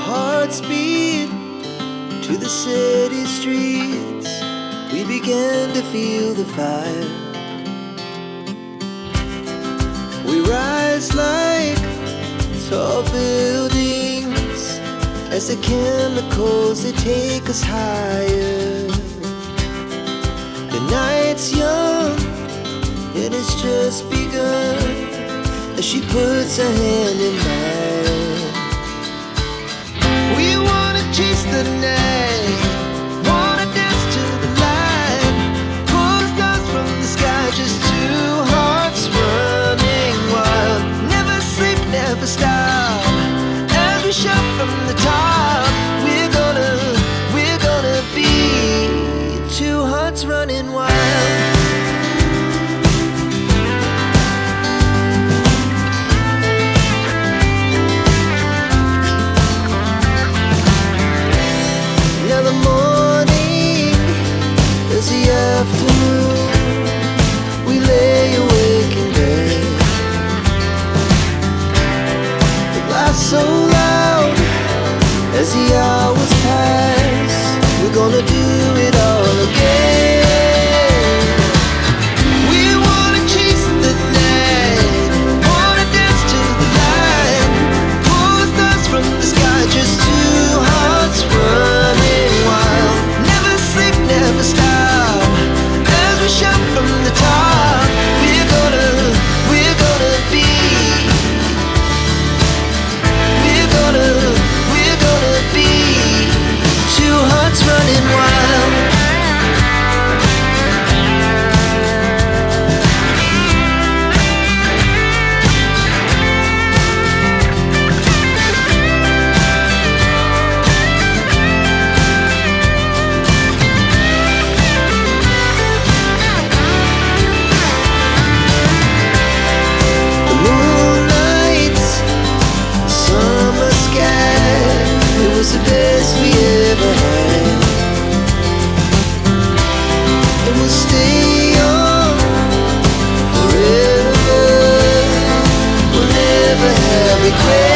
hearts beat to the city streets. We began to feel the fire. We rise like tall buildings as the chemicals, they take us higher. The night's young and it's just begun as she puts her hand in mine. We wanna chase the night, wanna dance to the light, pull stars from the sky, just two hearts running wild. Never sleep, never stop, as we shout from the top. We're gonna be two hearts running wild. Afternoon, we lay awake in bed. The laughs so loud as the hours pass. We're gonna do it all again. We wanna chase the night, wanna dance to the light, pull stars from the sky, just two hearts running wild. Never sleep, never stop, shout from the top. We're gonna be, we're gonna be two hearts running wild. The best we ever had, and we'll stay on forever. We'll never have regret.